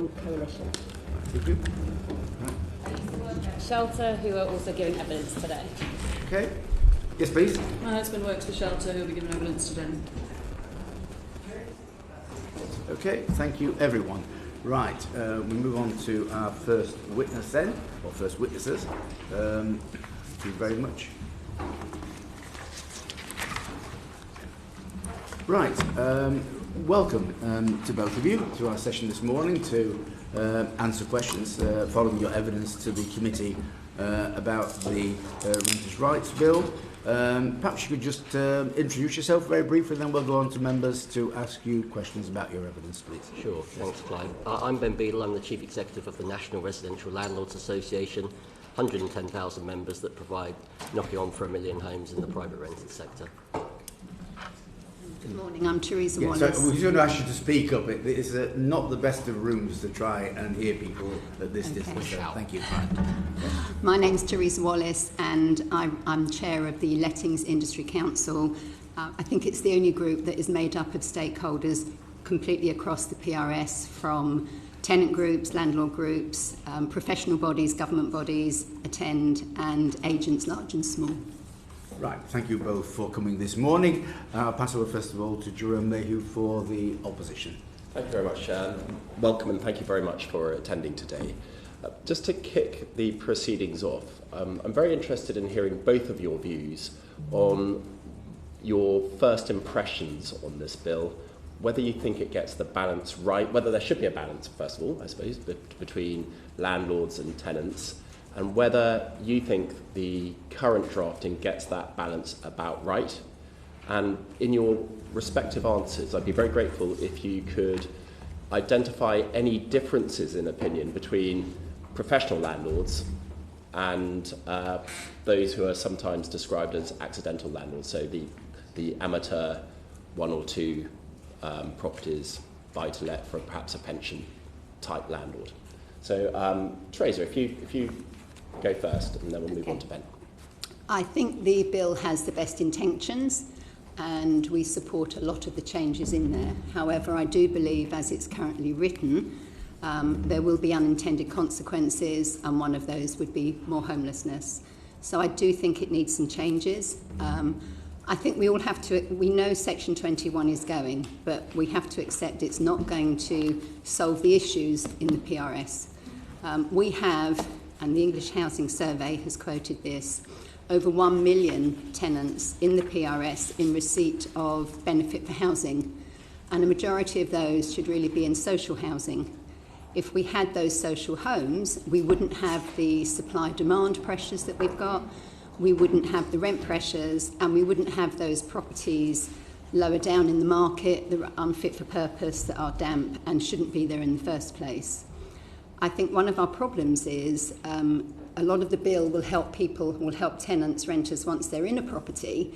Coalition. Thank you. Shelter, who are also giving evidence today. Okay. Yes, please. My husband works for Shelter, who will be giving evidence today. Okay, thank you, everyone. Right, we move on to our first witness then, or first witnesses. Thank you very much. Right, welcome to both of you to our session this morning to answer questions following your evidence to the committee about the Renters' Rights Bill. Perhaps you could just introduce yourself very briefly, then we'll go on to members to ask you questions about your evidence, please. Sure, thanks, Clive. I'm Ben Beadle. I'm the Chief Executive of the National Residential Landlords Association, 110,000 members that provide knocking on for 1 million homes in the private rented sector. Good morning, I'm Teresa Wallace. So we're going to ask you to speak up. It's not the best of rooms to try and hear people at this distance. So thank you. My name's Teresa Wallace and I'm chair of the Lettings Industry Council. I think it's the only group that is made up of stakeholders completely across the PRS, from tenant groups, landlord groups, professional bodies, government bodies, attend, and agents large and small. Right, thank you both for coming this morning. I'll pass over first of all to Jerome Mayhew for the opposition. Thank you very much, welcome and thank you very much for attending today. Just to kick the proceedings off, I'm very interested in hearing both of your views on your first impressions on this bill, whether you think it gets the balance right, whether there should be a balance, first of all, I suppose, between landlords and tenants, and whether you think the current drafting gets that balance about right. And in your respective answers, I'd be very grateful if you could identify any differences in opinion between professional landlords and those who are sometimes described as accidental landlords, so the amateur one or two properties buy-to-let for perhaps a pension type landlord. So Teresa, if you go first and then we'll move on to Ben. I think the bill has the best intentions and we support a lot of the changes in there. However, I do believe as it's currently written, there will be unintended consequences, and one of those would be more homelessness. So I do think it needs some changes. I think we all have to, we know Section 21 is going, but we have to accept it's not going to solve the issues in the PRS. We have, and the English Housing Survey has quoted this, over 1 million tenants in the PRS in receipt of benefit for housing, and a majority of those should really be in social housing. If we had those social homes, we wouldn't have the supply-demand pressures that we've got, we wouldn't have the rent pressures, and we wouldn't have those properties lower down in the market that are unfit for purpose, that are damp and shouldn't be there in the first place. I think one of our problems is a lot of the bill will help people, will help tenants, renters once they're in a property,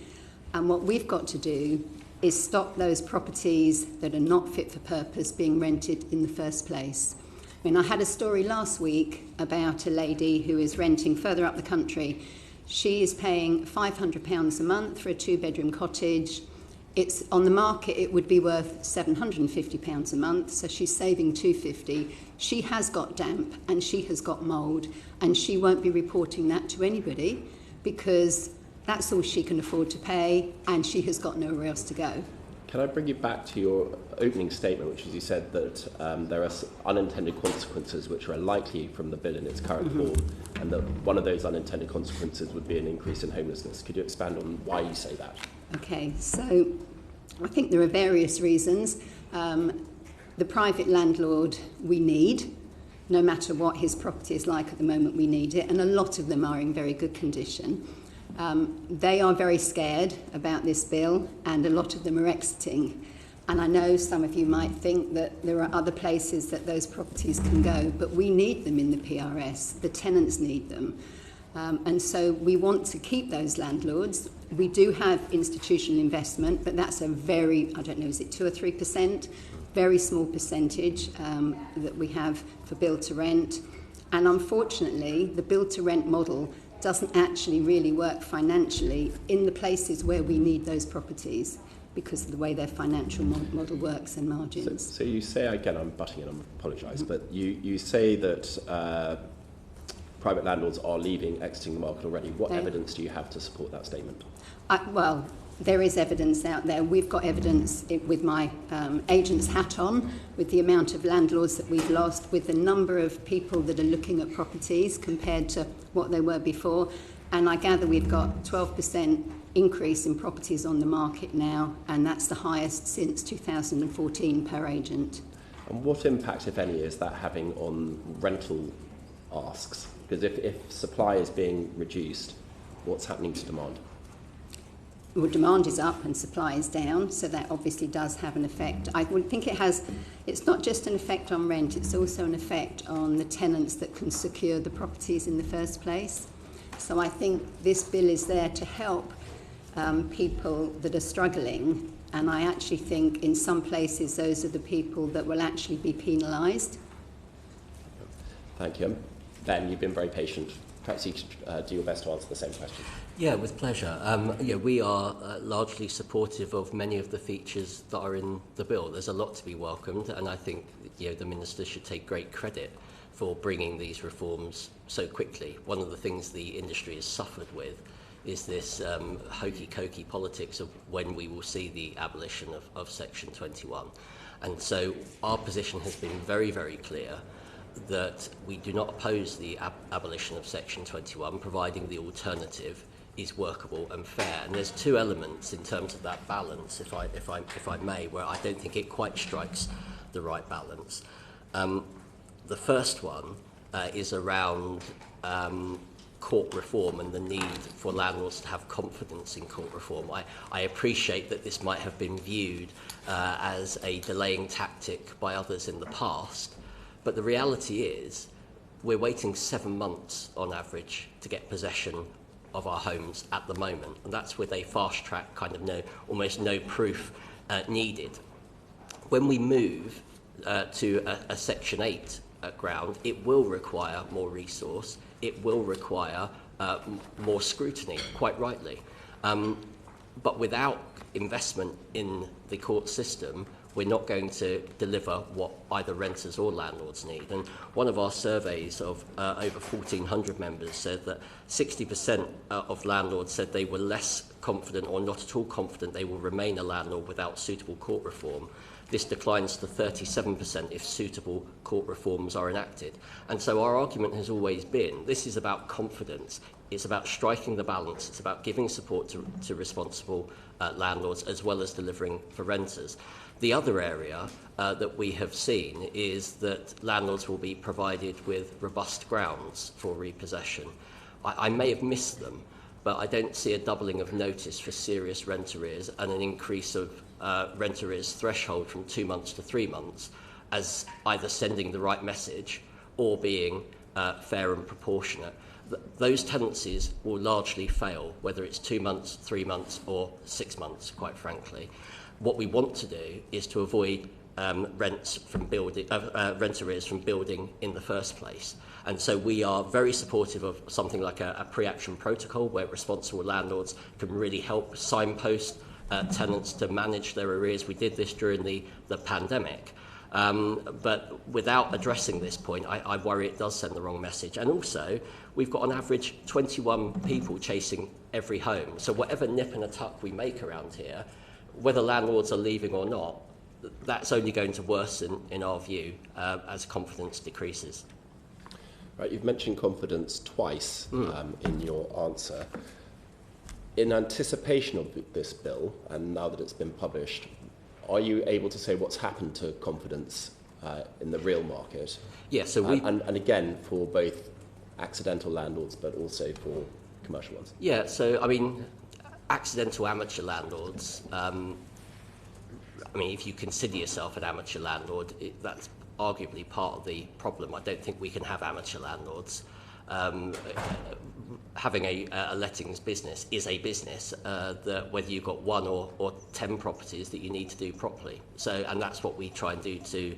and what we've got to do is stop those properties that are not fit for purpose being rented in the first place. I mean, I had a story last week about a lady who is renting further up the country. She is paying £500 a month for a 2-bedroom cottage. It's on the market, it would be worth £750 a month, so she's saving £250. She has got damp and she has got mould, and she won't be reporting that to anybody because that's all she can afford to pay and she has got nowhere else to go. Can I bring you back to your opening statement, which is you said that there are unintended consequences which are likely from the bill in its current form, and that one of those unintended consequences would be an increase in homelessness. Could you expand on why you say that? Okay, so I think there are various reasons. The private landlord we need, no matter what his property is like at the moment, we need it, and a lot of them are in very good condition. They are very scared about this bill, and a lot of them are exiting. And I know some of you might think that there are other places that those properties can go, but we need them in the PRS. The tenants need them. And so we want to keep those landlords. We do have institutional investment, but that's a very, I don't know, is it 2 or 3%? Very small percentage that we have for build to rent. And unfortunately, the build to rent model doesn't actually really work financially in the places where we need those properties. because of the way their financial model works and margins. So you say, again, I'm butting in, I apologise, but you say that private landlords are exiting the market already. What evidence do you have to support that statement? Well, there is evidence out there. We've got evidence with my agent's hat on, with the amount of landlords that we've lost, with the number of people that are looking at properties compared to what they were before. And I gather we've got 12% increase in properties on the market now, and that's the highest since 2014 per agent. And what impact, if any, is that having on rental asks? Because if supply is being reduced, what's happening to demand? Well, demand is up and supply is down, so that obviously does have an effect. I would think it's not just an effect on rent, it's also an effect on the tenants that can secure the properties in the first place. So I think this bill is there to help people that are struggling, and I actually think in some places those are the people that will actually be penalised. Thank you. Ben, you've been very patient. Perhaps you could do your best to answer the same question. Yeah, with pleasure. We are largely supportive of many of the features that are in the bill. There's a lot to be welcomed, and I think the Minister should take great credit for bringing these reforms so quickly. One of the things the industry has suffered with is this hokey-cokey politics of when we will see the abolition of Section 21. And so our position has been very, very clear that we do not oppose the abolition of Section 21, providing the alternative is workable and fair. And there's two elements in terms of that balance, if I may, where I don't think it quite strikes the right balance. The first one is around court reform and the need for landlords to have confidence in court reform. I appreciate that this might have been viewed as a delaying tactic by others in the past, but the reality is we're waiting 7 months on average to get possession of our homes at the moment, and that's with a fast track kind of almost no proof needed. When we move to a Section 8 ground, it will require more resource, it will require more scrutiny, quite rightly. But without investment in the court system, we're not going to deliver what either renters or landlords need. And one of our surveys of over 1,400 members said that 60% of landlords said they were less confident or not at all confident they will remain a landlord without suitable court reform. This declines to 37% if suitable court reforms are enacted. And so our argument has always been, this is about confidence, it's about striking the balance, it's about giving support to responsible landlords as well as delivering for renters. The other area that we have seen is that landlords will be provided with robust grounds for repossession. I may have missed them, but I don't see a doubling of notice for serious rent arrears and an increase of rent arrears threshold from 2 months to 3 months as either sending the right message or being fair and proportionate. Those tenancies will largely fail, whether it's 2 months, 3 months or 6 months, quite frankly. What we want to do is to avoid rent arrears from building in the first place. And so we are very supportive of something like a pre-action protocol where responsible landlords can really help signpost tenants to manage their arrears. We did this during the pandemic. But without addressing this point, I worry it does send the wrong message. And also, we've got on average 21 people chasing every home. So whatever nip and a tuck we make around here, whether landlords are leaving or not, that's only going to worsen, in our view, as confidence decreases. Right, you've mentioned confidence twice in your answer. In anticipation of this bill, and now that it's been published, are you able to say what's happened to confidence in the real market? Yeah, so and again, for both accidental landlords, but also for commercial ones? Yeah, so, I mean, accidental amateur landlords, if you consider yourself an amateur landlord, that's arguably part of the problem. I don't think we can have amateur landlords. Having a lettings business is a business that whether you've got 1 or 10 properties that you need to do properly. So, and that's what we try and do to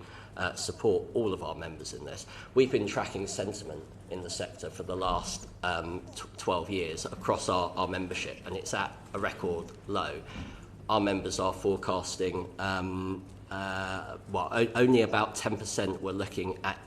support all of our members in this. We've been tracking sentiment in the sector for the last 12 years across our membership, and it's at a record low. our members are forecasting only about 10% were looking at